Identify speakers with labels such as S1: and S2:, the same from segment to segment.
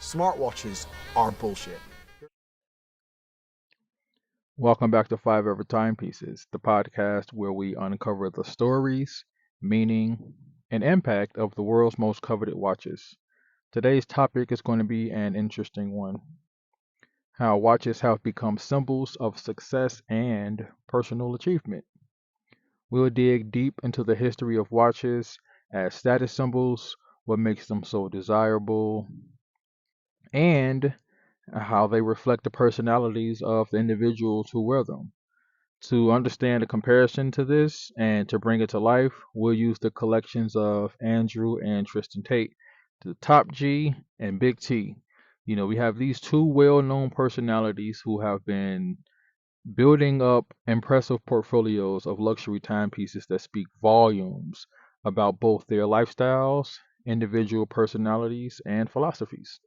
S1: Smartwatches are bullshit.
S2: Welcome back to Five Ever Timepieces, the podcast where we uncover the stories, meaning, and impact of the world's most coveted watches. Today's topic is going to be an interesting one: how watches have become symbols of success and personal achievement. We'll dig deep into the history of watches as status symbols, what makes them so desirable, and how they reflect the personalities of the individuals who wear them. To understand the comparison to this and to bring it to life, we'll use the collections of Andrew and Tristan Tate, the Top G and Big T. We have these two well known personalities who have been building up impressive portfolios of luxury timepieces that speak volumes about both their lifestyles, individual personalities, and philosophies.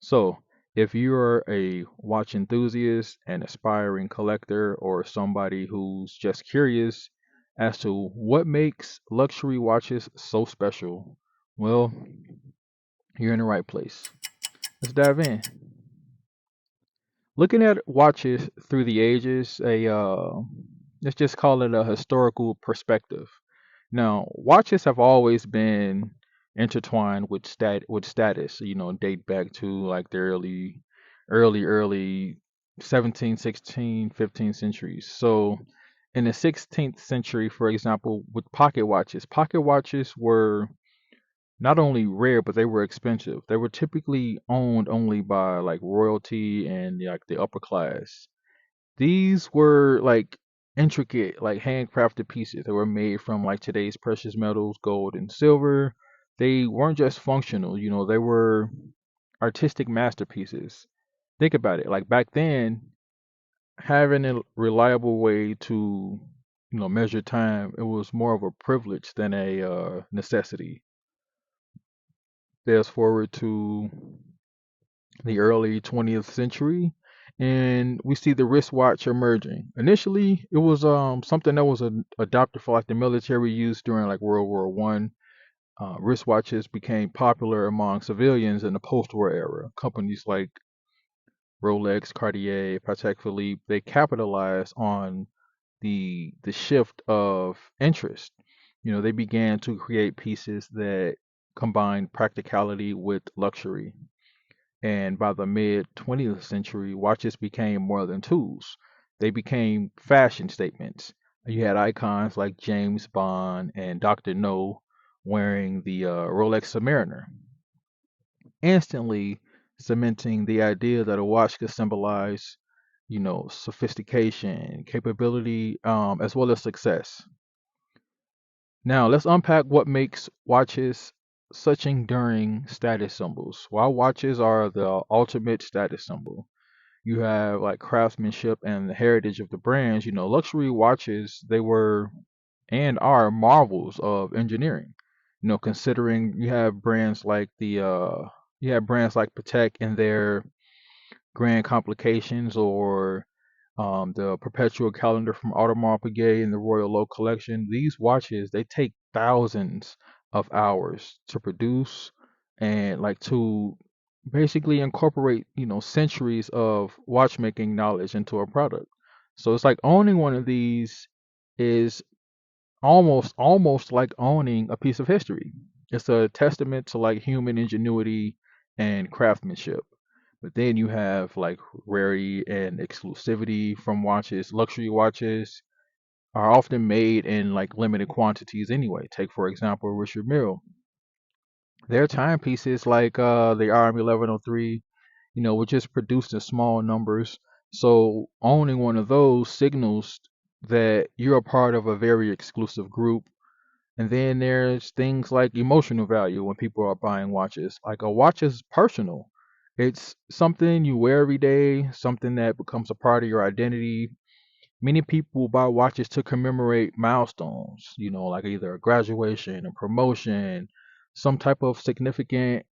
S2: So, if you're a watch enthusiast, an aspiring collector, or somebody who's just curious as to what makes luxury watches so special, well, you're in the right place. Let's dive in. Looking at watches through the ages, let's just call it a historical perspective. Now, watches have always been intertwined with status, date back to like the early 17th, 16th, 15th centuries. So, in the 16th century, for example, with pocket watches were not only rare, but they were expensive. They were typically owned only by like royalty and like the upper class. These were like intricate, like handcrafted pieces that were made from like today's precious metals, gold and silver. They weren't just functional, they were artistic masterpieces. Think about it. Like back then, having a reliable way to, measure time, it was more of a privilege than a necessity. Fast forward to the early 20th century, and we see the wristwatch emerging. Initially, it was something that was adopted for like the military use during like World War One. Wristwatches became popular among civilians in the post-war era. Companies like Rolex, Cartier, Patek Philippe, they capitalized on the shift of interest. They began to create pieces that combined practicality with luxury. And by the mid 20th century, watches became more than tools. They became fashion statements. You had icons like James Bond and Dr. No wearing the Rolex Submariner, instantly cementing the idea that a watch could symbolize, sophistication, capability, as well as success. Now, let's unpack what makes watches such enduring status symbols. While watches are the ultimate status symbol, you have like craftsmanship and the heritage of the brands. Luxury watches, they were and are marvels of engineering. Considering you have brands like Patek and their grand complications, or the perpetual calendar from Audemars Piguet and the Royal Oak collection. These watches, they take thousands of hours to produce and like to basically incorporate, centuries of watchmaking knowledge into a product. So it's like owning one of these is almost like owning a piece of history. It's a testament to like human ingenuity and craftsmanship. But then you have like rarity and exclusivity from watches. Luxury watches are often made in like limited quantities anyway. Take for example Richard Mille. Their timepieces like the RM 1103, were just produced in small numbers. So owning one of those signals that you're a part of a very exclusive group. And then there's things like emotional value when people are buying watches. Like a watch is personal. It's something you wear every day, something that becomes a part of your identity. Many people buy watches to commemorate milestones, like either a graduation, a promotion, some type of significant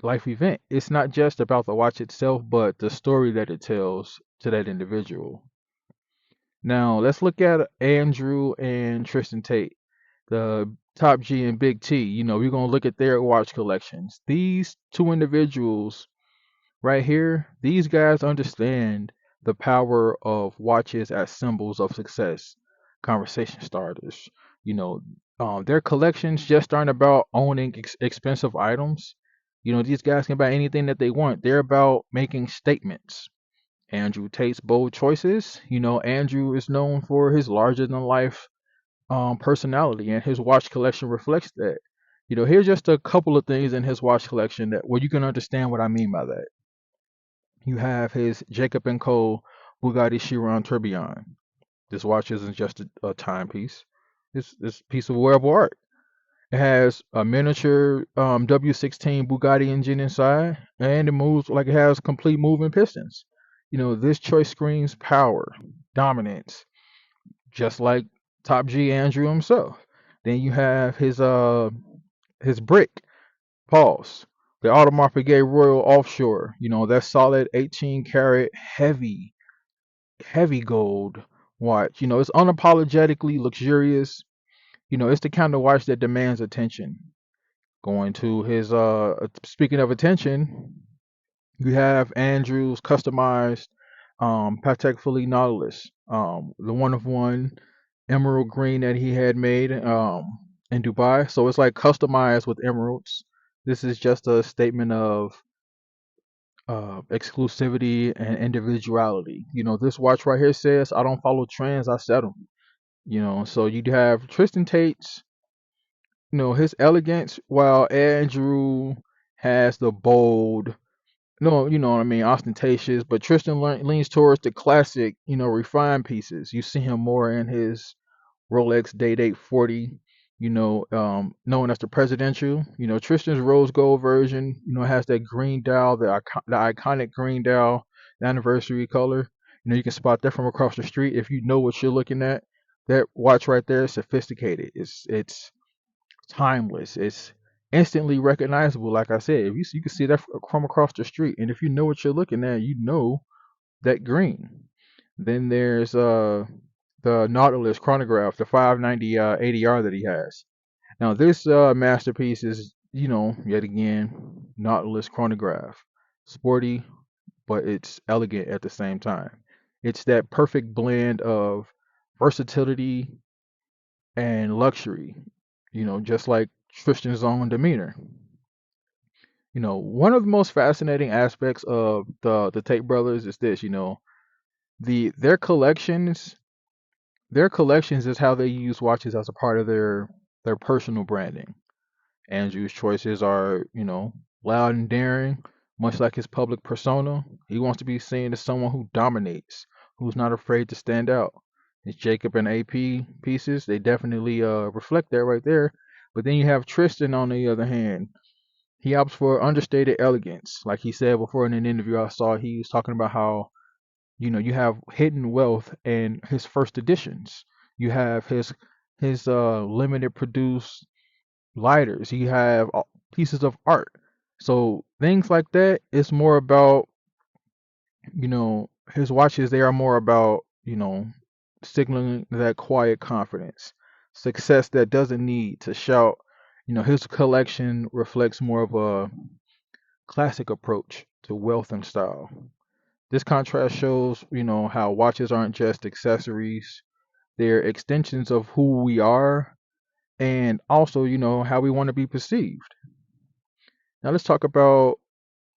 S2: life event. It's not just about the watch itself, but the story that it tells to that individual. Now, let's look at Andrew and Tristan Tate, the Top G and Big T. We're going to look at their watch collections. These two individuals, right here, these guys understand the power of watches as symbols of success, conversation starters. You know, their collections just aren't about owning expensive items. These guys can buy anything that they want. They're about making statements. Andrew Tate's bold choices. Andrew is known for his larger than life personality, and his watch collection reflects that. Here's just a couple of things in his watch collection that where you can understand what I mean by that. You have his Jacob and Co. Bugatti Chiron Tourbillon. This watch isn't just a timepiece. It's a piece of wearable art. It has a miniature W16 Bugatti engine inside, and it moves like it has complete moving pistons. This choice screams power, dominance, just like Top G Andrew himself. Then you have his brick, pause. The Audemars Piguet Royal Offshore. That solid 18 karat heavy gold watch. It's unapologetically luxurious. It's the kind of watch that demands attention. Going to his speaking of attention, you have Andrew's customized Patek Philippe Nautilus, the one of one emerald green that he had made in Dubai. So it's like customized with emeralds. This is just a statement of exclusivity and individuality. This watch right here says, "I don't follow trends, I set them." So you have Tristan Tate's, his elegance, while Andrew has the bold, no, you know what I mean, ostentatious. But Tristan leans towards the classic, refined pieces. You see him more in his Rolex Date 840, known as the presidential. Tristan's rose gold version, has that green dial, the iconic green dial, the anniversary color. You can spot that from across the street if you know what you're looking at. That watch right there is sophisticated. It's timeless. It's instantly recognizable. Like I said, if you can see that from across the street, and if you know what you're looking at, that green. Then there's the Nautilus chronograph, the 590 ADR that he has. Now this masterpiece is, yet again, Nautilus chronograph. Sporty, but it's elegant at the same time. It's that perfect blend of versatility and luxury, just like Tristan's own demeanor. One of the most fascinating aspects of the Tate brothers is this, the their collections is how they use watches as a part of their personal branding. Andrew's choices are, loud and daring, much like his public persona. He wants to be seen as someone who dominates, who's not afraid to stand out. His Jacob and AP pieces, they definitely reflect that right there. But then you have Tristan on the other hand. He opts for understated elegance. Like he said before in an interview I saw, he was talking about how, you have hidden wealth in his first editions. You have his limited produced lighters. You have pieces of art. So things like that. It's more about, his watches. They are more about, signaling that quiet confidence, success that doesn't need to shout. His collection reflects more of a classic approach to wealth and style. This contrast shows, how watches aren't just accessories, they're extensions of who we are and also, how we want to be perceived. Now let's talk about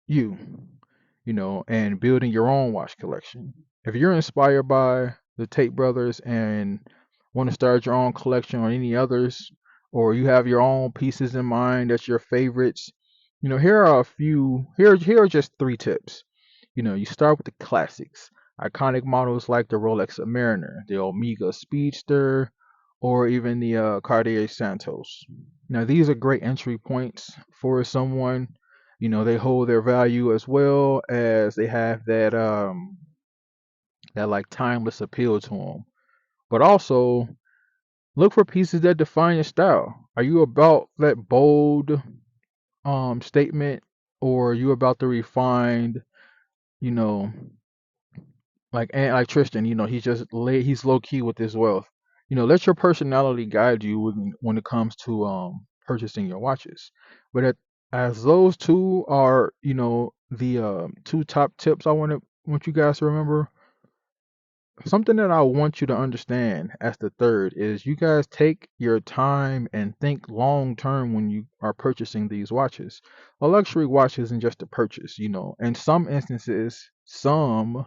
S2: you, and building your own watch collection. If you're inspired by the Tate brothers and want to start your own collection or any others, or you have your own pieces in mind that's your favorites, here are just three tips. You start with the classics, iconic models like the Rolex Mariner, the Omega Speedster, or even the Cartier Santos. Now, these are great entry points for someone. They hold their value as well as they have that like timeless appeal to them. But also look for pieces that define your style. Are you about that bold statement, or are you about the refined, you know, like Tristan, he's low key with his wealth. Let your personality guide you when it comes to purchasing your watches. But as those two are, the two top tips I want you guys to remember. Something that I want you to understand as the third is you guys take your time and think long term when you are purchasing these watches. A luxury watch isn't just a purchase, you know. In some instances, some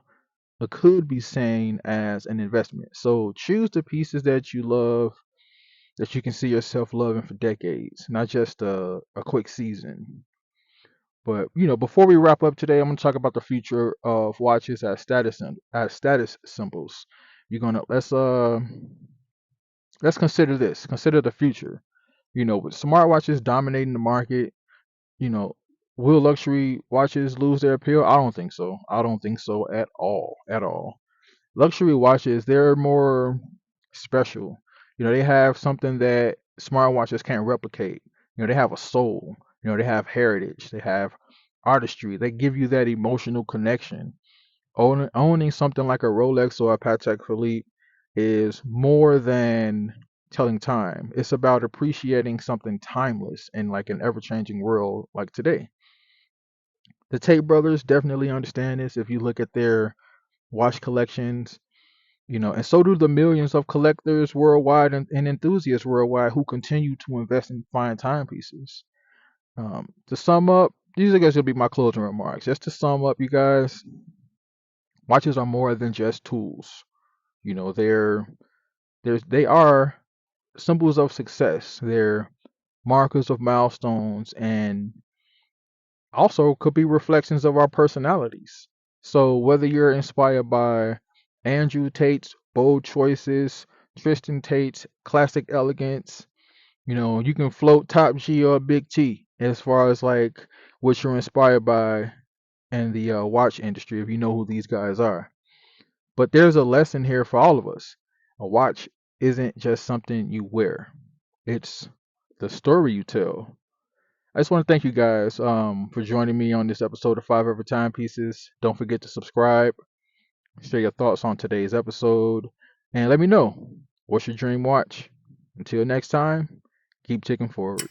S2: could be seen as an investment. So choose the pieces that you love, that you can see yourself loving for decades, not just a quick season. But you know, before we wrap up today, I'm going to talk about the future of watches as status symbols. You're gonna let's consider this. Consider the future. You know, with smartwatches dominating the market, you know, will luxury watches lose their appeal? I don't think so. I don't think so at all. At all. Luxury watches, they're more special. You know, they have something that smartwatches can't replicate. You know, they have a soul. You know, they have heritage. They have artistry. They give you that emotional connection. Owning something like a Rolex or a Patek Philippe is more than telling time. It's about appreciating something timeless in like an ever-changing world like today. The Tate brothers definitely understand this. If you look at their watch collections, you know, and so do the millions of collectors worldwide and enthusiasts worldwide who continue to invest in fine timepieces. To sum up, these are going to be my closing remarks. Just to sum up, you guys, watches are more than just tools. You know, they are symbols of success. They're markers of milestones and also could be reflections of our personalities. So whether you're inspired by Andrew Tate's bold choices, Tristan Tate's classic elegance, you know, you can float top G or big T as far as like what you're inspired by in the watch industry if you know who these guys are. But there's a lesson here for all of us. A watch isn't just something you wear. It's the story you tell. I just want to thank you guys for joining me on this episode of Five Ever Timepieces. Don't forget to subscribe, share your thoughts on today's episode, and let me know what's your dream watch. Until next time, keep ticking forward.